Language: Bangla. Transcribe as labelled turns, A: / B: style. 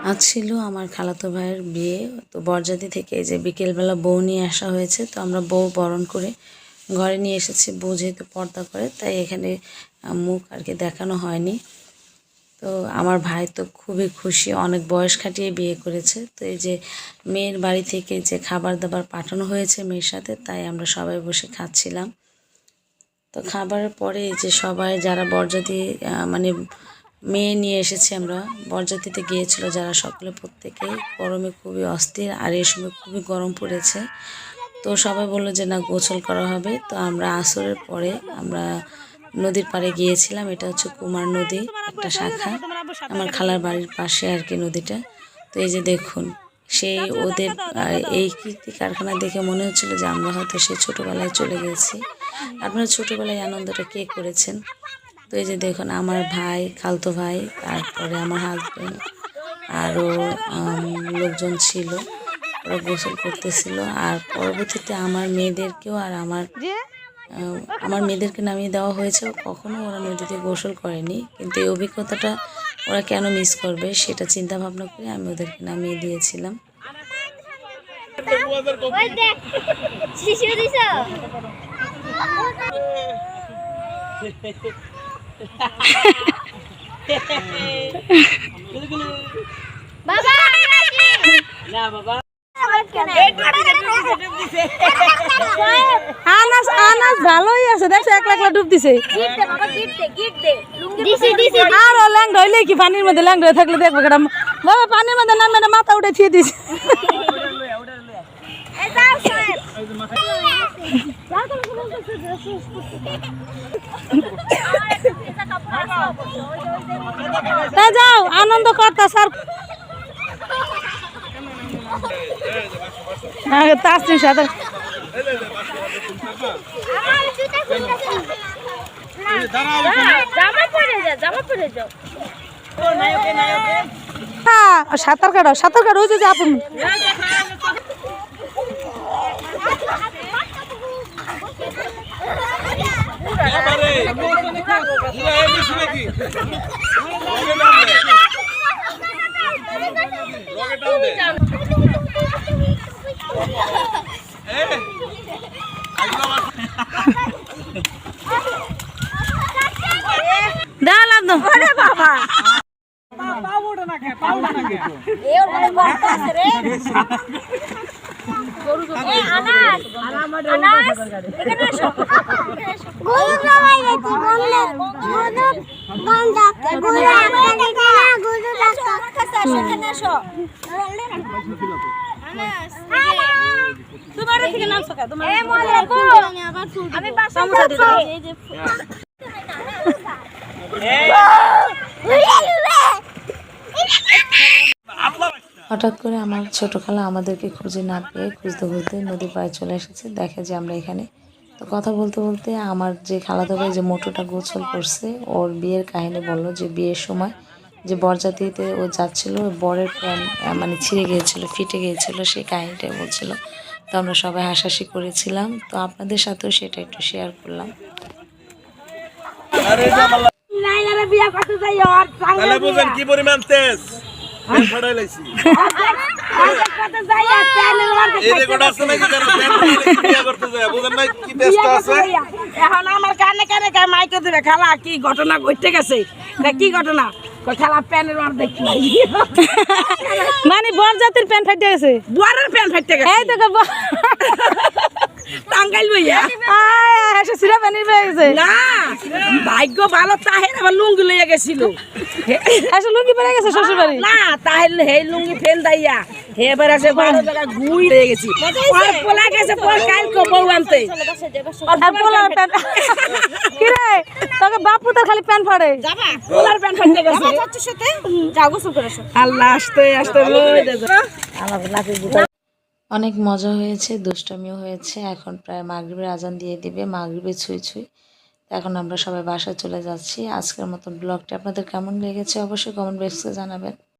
A: আজ ছিল আমার খালাতো ভাইয়ের বিয়ে। তো বরযাত্রী থেকে যে বিকেলবেলা বউ নিয়ে আসা হয়েছে, তো আমরা বউ বরণ করে ঘরে নিয়ে এসেছি। বউ যেহেতু পর্দা করে তাই এখানে মুখ আর কি দেখানো হয়নি। তো আমার ভাই তো খুবই খুশি, অনেক বয়স খাটিয়ে বিয়ে করেছে। তো এই যে মেয়ের বাড়ি থেকে যে খাবার দাবার পাঠানো হয়েছে মেয়ের সাথে, তাই আমরা সবাই বসে খাচ্ছিলাম। তো খাবারের পরে এই যে সবাই যারা বরযাত্রী মানে মেয়ে নিয়ে এসেছি আমরা, বরযাত্রীতে গিয়েছিল যারা, সকলে প্রত্যেকেই গরমে খুবই অস্থির, আর এই সময় খুবই গরম পড়েছে। তো সবাই বললো যে না, গোসল করা হবে। তো আমরা আসরের পরে আমরা নদীর পাড়ে গিয়েছিলাম। এটা হচ্ছে কুমার নদী, একটা শাখা, আমার খালার বাড়ির পাশে আর কি নদীটা। তো এই যে দেখুন, সেই ওদের এই কীর্তি কারখানা দেখে মনে হচ্ছিল যে আমরা হয়তো সেই ছোটোবেলায় চলে গেছি। আপনারা ছোটোবেলায় আনন্দটা কে করেছেন? তো এই যে দেখুন, আমার ভাই, খালতো ভাই, তারপরে আমার হাজব্যান্ড, আরও লোকজন ছিল, ওরা গোসল করতেছিল। আর পরবর্তীতে আমার মেয়েদেরকেও আর আমার মেয়েদেরকে নামিয়ে দেওয়া হয়েছে। কখনো ওরা নদীতে গোসল করেনি, কিন্তু এই অভিজ্ঞতাটা ওরা কেন মিস করবে সেটা চিন্তা ভাবনা করে আমি ওদেরকে নামিয়ে দিয়েছিলাম।
B: আনাস ভালোই আছে, দেখছো একলা একলা ডুব দিছে। আর ও ল্যাংড়া হইলে কি পানির মধ্যে ল্যাংড়া থাকলে দেখবো কেন বাবা, পানির মধ্যে নামে মাথা উঠে থিয়ে দিছে। যাও আনন্দ করতা স্যার। তাসনির সাথে সাঁতার কাটো, সাঁতার কাটো, ওই যে আপন বাবা
A: হঠাৎ করে আমার ছোটো খালা আমাদেরকে খুঁজে না পেয়ে খুঁজতে খুঁজতে নদীর পাড়ে চলে এসেছে, দেখে যে আমরা এখানে। তো কথা বলতে বলতে আমার যে খালাতো ভাই যে মোটুটা গোসল করছে, ওর বিয়ের কাহিনী বললো, যে বিয়ের সময় যে বরযাত্রীতে ও যাচ্ছিল, বরের প্যান্ট মানে ছিঁড়ে গিয়েছিল, ফিটে গিয়েছিল, সেই কাহিনীটাই বলছিল। তো আমরা সবাই হাসাহাসি করেছিলাম। তো আপনাদের সাথেও সেটা একটু শেয়ার করলাম।
C: কি পরিমাণ তেজ
B: এখন আমার কানে কানে মাইকে দেবে, খালা কি ঘটনা ঘটে গেছে, কি ঘটনা, খালা প্যানের মার দেখি মানে বরযাত্রীর প্যান্ট ফাইটে গেছে, বরের প্যান্ট ফাইটে গেছে, এই দেখো টাঙ্গাইল বইয়া সিরা প্যানের পেয়ে গেছে। না ভাগ্য ভালো, তাহের আবার লুঙ্গি লইয়া গেছিল, লুঙ্গি পরে গেছে শ্বশুর বাড়ি। না তাহের সেই লুঙ্গি ফেল দাইয়া এবার আছে 12 টাকা ঘুই হয়ে গেছি, পোলা গেছে কালকে বউ আনতে, তোকে বাপু তার খালি প্যান্ট ফাড়ে, পোলার প্যান্ট ফাটতে গেছে। আল্লাহ আসতে আসতে
A: অনেক মজা হয়েছে, দুষ্টামিও হয়েছে। এখন প্রায় মাগরিবের আজান দিয়ে দিবে, মাগরিবে ছুঁই ছুঁই। এখন আমরা সবাই বাসায় চলে যাচ্ছি। আজকের মতো ব্লগটা আপনাদের কেমন লেগেছে অবশ্যই কমেন্ট বক্সে জানাবেন।